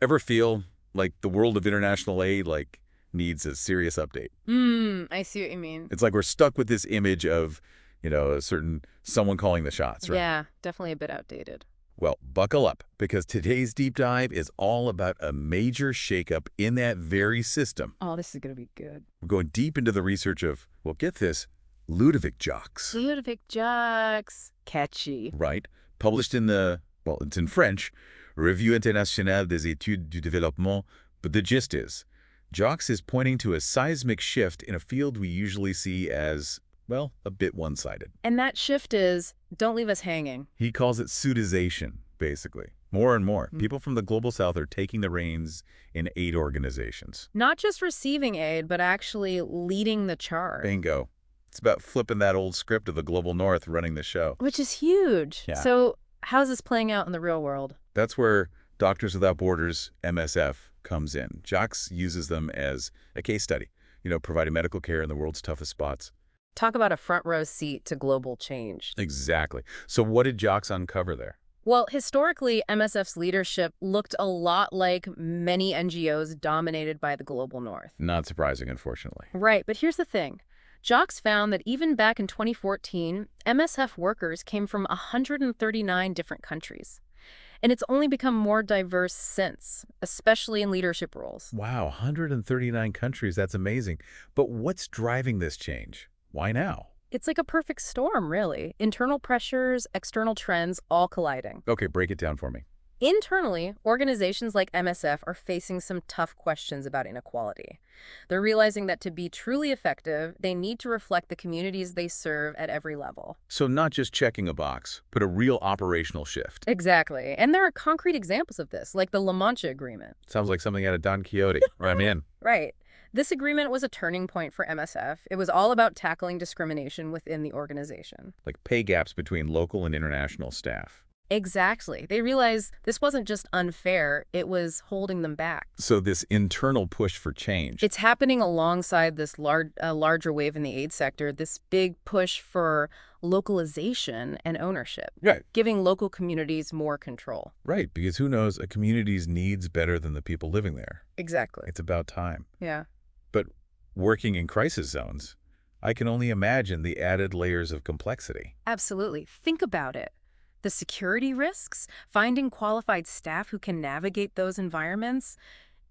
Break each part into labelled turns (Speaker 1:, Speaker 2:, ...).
Speaker 1: Ever feel like the world of international aid, needs a serious update?
Speaker 2: I see what you mean.
Speaker 1: It's like we're stuck with this image of, someone calling the shots, right?
Speaker 2: Yeah, definitely a bit outdated.
Speaker 1: Well, buckle up, because today's deep dive is all about a major shakeup in that very system.
Speaker 2: Oh, this is going to be good.
Speaker 1: We're going deep into the research of, well, get this, Ludovic Jacques,
Speaker 2: Ludovic Jacques. Catchy.
Speaker 1: right? Published in it's in French, Revue Internationale des Études du Développement, but the gist is, Jacques is pointing to a seismic shift in a field we usually see as, well, a bit one-sided.
Speaker 2: And that shift is, don't leave us hanging.
Speaker 1: He calls it southernization, basically. More and more,
Speaker 2: Mm.
Speaker 1: people from the global south are taking the reins in aid organizations.
Speaker 2: Not just receiving aid, but actually leading the charge.
Speaker 1: Bingo. It's about flipping that old script of the global north running the show.
Speaker 2: Which is huge.
Speaker 1: Yeah.
Speaker 2: So how's this playing out in the real world?
Speaker 1: That's where Doctors Without Borders, MSF, comes in. Jacques uses them as a case study, providing medical care in the world's toughest spots.
Speaker 2: Talk about a front row seat to global change.
Speaker 1: Exactly. So what did Jacques uncover there?
Speaker 2: Well, historically, MSF's leadership looked a lot like many NGOs dominated by the global north.
Speaker 1: Not surprising, unfortunately.
Speaker 2: Right, but here's the thing. Jacques found that even back in 2014, MSF workers came from 139 different countries. And it's only become more diverse since, especially in leadership roles.
Speaker 1: Wow, 139 countries. That's amazing. But what's driving this change? Why now?
Speaker 2: It's like a perfect storm, really. Internal pressures, external trends, all colliding.
Speaker 1: Okay, break it down for me.
Speaker 2: Internally, organizations like MSF are facing some tough questions about inequality. They're realizing that to be truly effective, they need to reflect the communities they serve at every level.
Speaker 1: So not just checking a box, but a real operational shift.
Speaker 2: Exactly. And there are concrete examples of this, like the La Mancha Agreement.
Speaker 1: Sounds like something out of Don Quixote. I'm in.
Speaker 2: Right. This agreement was a turning point for MSF. It was all about tackling discrimination within the organization.
Speaker 1: Like pay gaps between local and international staff.
Speaker 2: Exactly. They realized this wasn't just unfair, it was holding them back.
Speaker 1: So this internal push for change.
Speaker 2: It's happening alongside this larger wave in the aid sector, this big push for localization and ownership,
Speaker 1: Right.
Speaker 2: giving local communities more control.
Speaker 1: Right, because who knows a community's needs better than the people living there.
Speaker 2: Exactly.
Speaker 1: It's about time.
Speaker 2: Yeah.
Speaker 1: But working in crisis zones, I can only imagine the added layers of complexity.
Speaker 2: Absolutely. Think about it. The security risks, finding qualified staff who can navigate those environments,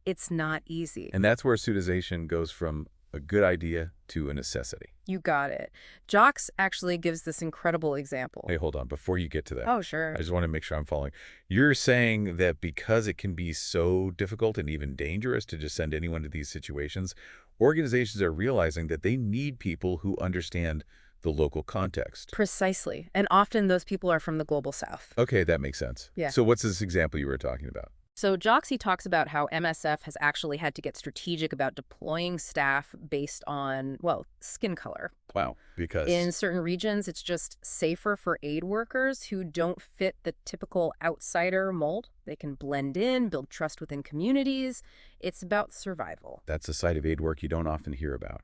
Speaker 2: it's not easy.
Speaker 1: And that's where pseudization goes from a good idea to a necessity.
Speaker 2: You got it. Jacques actually gives this incredible example.
Speaker 1: Hey, hold on. Before you get to that,
Speaker 2: Oh, sure.
Speaker 1: I just want to make sure I'm following. You're saying that because it can be so difficult and even dangerous to just send anyone to these situations, organizations are realizing that they need people who understand the local context.
Speaker 2: Precisely. And often those people are from the global south.
Speaker 1: Okay, that makes sense.
Speaker 2: Yeah.
Speaker 1: So what's this example you were talking about?
Speaker 2: So Jacques talks about how MSF has actually had to get strategic about deploying staff based on, well, skin color.
Speaker 1: Wow, because
Speaker 2: In certain regions, it's just safer for aid workers who don't fit the typical outsider mold. They can blend in, build trust within communities. It's about survival.
Speaker 1: that's a side of aid work you don't often hear about.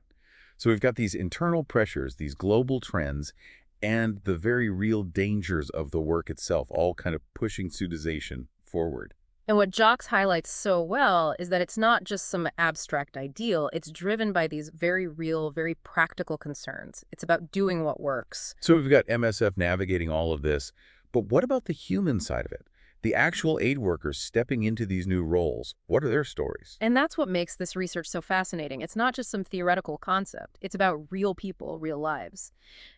Speaker 1: So we've got these internal pressures, these global trends, and the very real dangers of the work itself, all kind of pushing pseudization forward.
Speaker 2: And what Jacques highlights so well is that it's not just some abstract ideal. It's driven by these very real, very practical concerns. It's about doing what works.
Speaker 1: So we've got MSF navigating all of this, but what about the human side of it? The actual aid workers stepping into these new roles, what are their stories?
Speaker 2: And that's what makes this research so fascinating. It's not just some theoretical concept. It's about real people, real lives.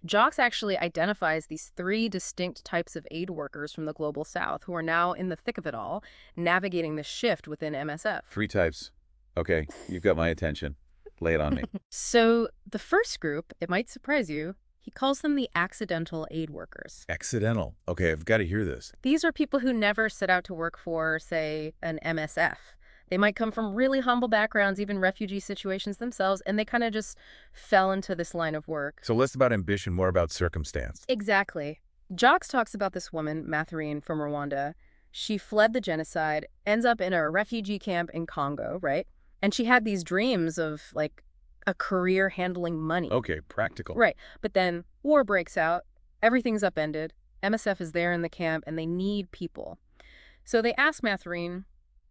Speaker 2: Jacques actually identifies these three distinct types of aid workers from the global south who are now in the thick of it all, navigating the shift within MSF.
Speaker 1: Three types. Okay, you've got my attention. Lay it on me.
Speaker 2: So the first group, it might surprise you, he calls them the accidental aid workers.
Speaker 1: Accidental. Okay, I've got to hear this.
Speaker 2: These are people who never set out to work for, say, an MSF. They might come from really humble backgrounds, even refugee situations themselves, and they kind of just fell into this line of work.
Speaker 1: So less about ambition, more about circumstance.
Speaker 2: Exactly. Jacques talks about this woman, Matherine, from Rwanda. She fled the genocide, ends up in a refugee camp in Congo, right? And she had these dreams of, like, a career handling money.
Speaker 1: Okay, practical.
Speaker 2: Right. But then war breaks out, everything's upended, MSF is there in the camp, and they need people. So they ask Matherine,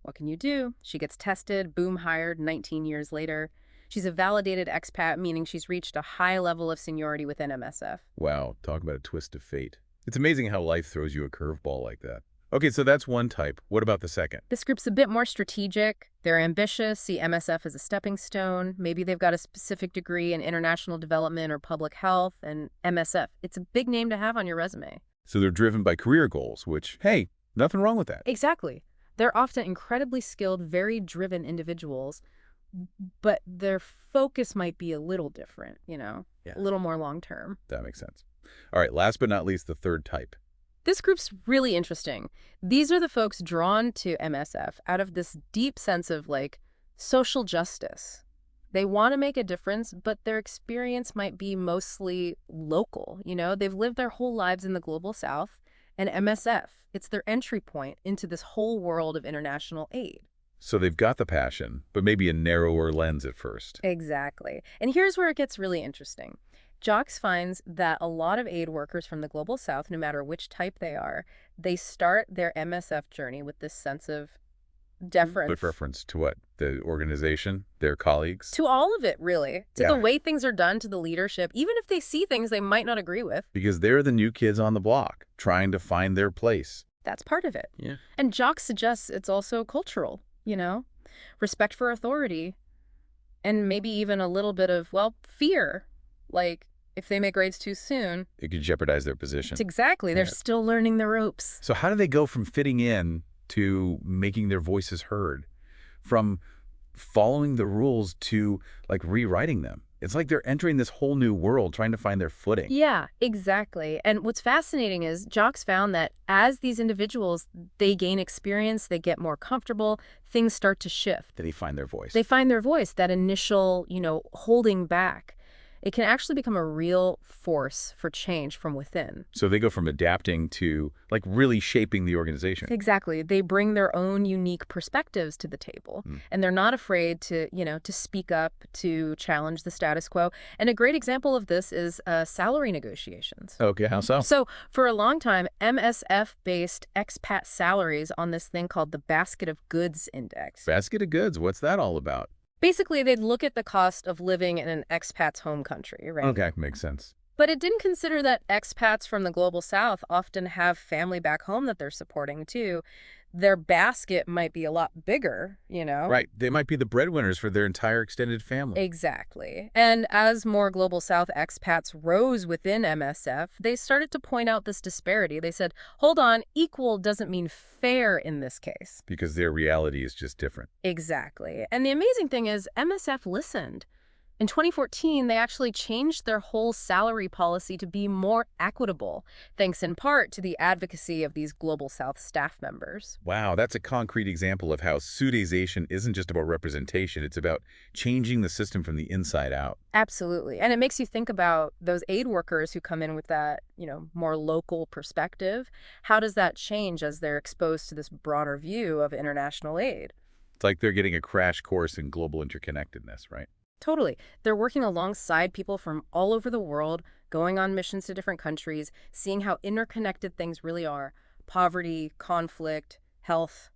Speaker 2: What can you do? She gets tested, boom, hired 19 years later. She's a validated expat, meaning she's reached a high level of seniority within MSF.
Speaker 1: Wow, talk about a twist of fate. It's amazing how life throws you a curveball like that. Okay, so that's one type. What about the second?
Speaker 2: This group's a bit more strategic. They're ambitious, see MSF as a stepping stone. Maybe they've got a specific degree in international development or public health, and MSF. It's a big name to have on your resume.
Speaker 1: So they're driven by career goals, which, hey, nothing wrong with that.
Speaker 2: Exactly. They're often incredibly skilled, very driven individuals, but their focus might be a little different,
Speaker 1: Yeah.
Speaker 2: a little more long-term.
Speaker 1: That makes sense. All right, last but not least, the third type.
Speaker 2: This group's really interesting. These are the folks drawn to MSF out of this deep sense of, social justice. They want to make a difference, but their experience might be mostly local. They've lived their whole lives in the global south, and MSF, it's their entry point into this whole world of international aid.
Speaker 1: So they've got the passion, but maybe a narrower lens at first.
Speaker 2: Exactly. And here's where it gets really interesting. Jocks finds that a lot of aid workers from the global south, no matter which type they are, they start their MSF journey with this sense of deference.
Speaker 1: With reference to what? The organization? Their colleagues?
Speaker 2: To all of it, really. To
Speaker 1: Yeah.
Speaker 2: the way things are done, to the leadership, even if they see things they might not agree with.
Speaker 1: Because they're the new kids on the block, trying to find their place.
Speaker 2: That's part of it.
Speaker 1: Yeah.
Speaker 2: And Jocks suggests it's also cultural, respect for authority, and maybe even a little bit of, fear. Like, if they make grades too soon.
Speaker 1: It could jeopardize their position.
Speaker 2: It's exactly. They're
Speaker 1: Yeah.
Speaker 2: still learning the ropes.
Speaker 1: So how do they go from fitting in to making their voices heard? From following the rules to, rewriting them? It's like they're entering this whole new world, trying to find their footing.
Speaker 2: Yeah, exactly. And what's fascinating is Jocks found that as these individuals, they gain experience, they get more comfortable, things start to shift.
Speaker 1: They find their voice.
Speaker 2: They find their voice, that initial, holding back. It can actually become a real force for change from within.
Speaker 1: So they go from adapting to, really shaping the organization.
Speaker 2: Exactly. They bring their own unique perspectives to the table. And they're not afraid to, to speak up, to challenge the status quo. And a great example of this is salary negotiations.
Speaker 1: Okay, how so?
Speaker 2: So for a long time, MSF based expat salaries on this thing called the Basket of Goods Index.
Speaker 1: Basket of goods, what's that all about?
Speaker 2: Basically, they'd look at the cost of living in an expat's home country, right?
Speaker 1: Okay, makes sense.
Speaker 2: But it didn't consider that expats from the global south often have family back home that they're supporting, too. Their basket might be a lot bigger,
Speaker 1: Right, they might be the breadwinners for their entire extended family.
Speaker 2: Exactly. And as more global south expats rose within MSF, they started to point out this disparity. They said, hold on, equal doesn't mean fair in this case.
Speaker 1: Because their reality is just different.
Speaker 2: Exactly. And the amazing thing is MSF listened. In 2014, they actually changed their whole salary policy to be more equitable, thanks in part to the advocacy of these Global South staff members.
Speaker 1: Wow, that's a concrete example of how southernization isn't just about representation, it's about changing the system from the inside out.
Speaker 2: Absolutely. And it makes you think about those aid workers who come in with that, more local perspective. How does that change as they're exposed to this broader view of international aid?
Speaker 1: It's like they're getting a crash course in global interconnectedness, right?
Speaker 2: Totally. They're working alongside people from all over the world, going on missions to different countries, seeing how interconnected things really are. Poverty, conflict, health.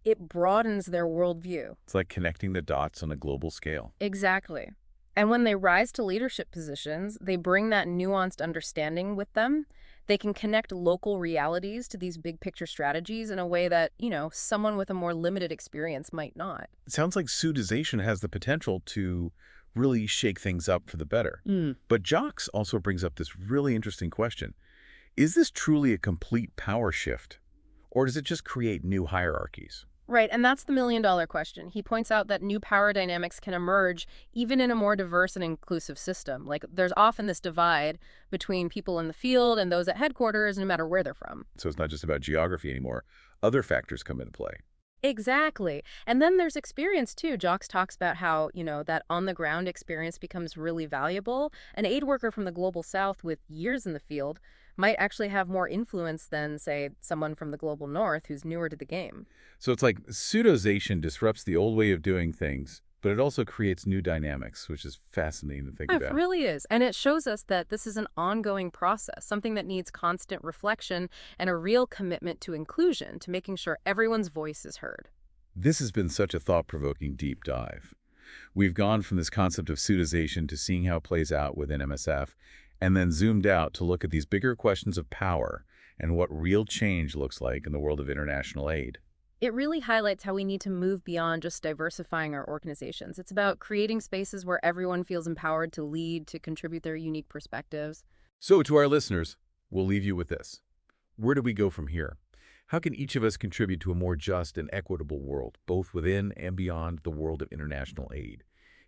Speaker 2: It broadens their worldview.
Speaker 1: It's like connecting the dots on a global scale.
Speaker 2: Exactly. And when they rise to leadership positions, they bring that nuanced understanding with them. They can connect local realities to these big picture strategies in a way that, someone with a more limited experience might not.
Speaker 1: It sounds like southernization has the potential to really shake things up for the better. But Jocks also brings up this really interesting question. Is this truly a complete power shift? Or does it just create new hierarchies?
Speaker 2: Right, and that's the million-dollar question. He points out that new power dynamics can emerge even in a more diverse and inclusive system. There's often this divide between people in the field and those at headquarters, no matter where they're from.
Speaker 1: So it's not just about geography anymore. Other factors come into play.
Speaker 2: Exactly. And then there's experience, too. Jocks talks about how, that on-the-ground experience becomes really valuable. An aid worker from the global south with years in the field might actually have more influence than, say, someone from the global north who's newer to the game.
Speaker 1: So it's like pseudozation disrupts the old way of doing things, but it also creates new dynamics, which is fascinating to think
Speaker 2: It
Speaker 1: about.
Speaker 2: really is. And it shows us that this is an ongoing process, something that needs constant reflection and a real commitment to inclusion, to making sure everyone's voice is heard.
Speaker 1: This has been such a thought-provoking deep dive. We've gone from this concept of pseudization to seeing how it plays out within MSF, and then zoomed out to look at these bigger questions of power and what real change looks like in the world of international aid.
Speaker 2: It really highlights how we need to move beyond just diversifying our organizations. It's about creating spaces where everyone feels empowered to lead, to contribute their unique perspectives.
Speaker 1: So to our listeners, we'll leave you with this. Where do we go from here? How can each of us contribute to a more just and equitable world, both within and beyond the world of international aid?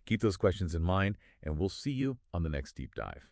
Speaker 1: Keep those questions in mind, and we'll see you on the next deep dive.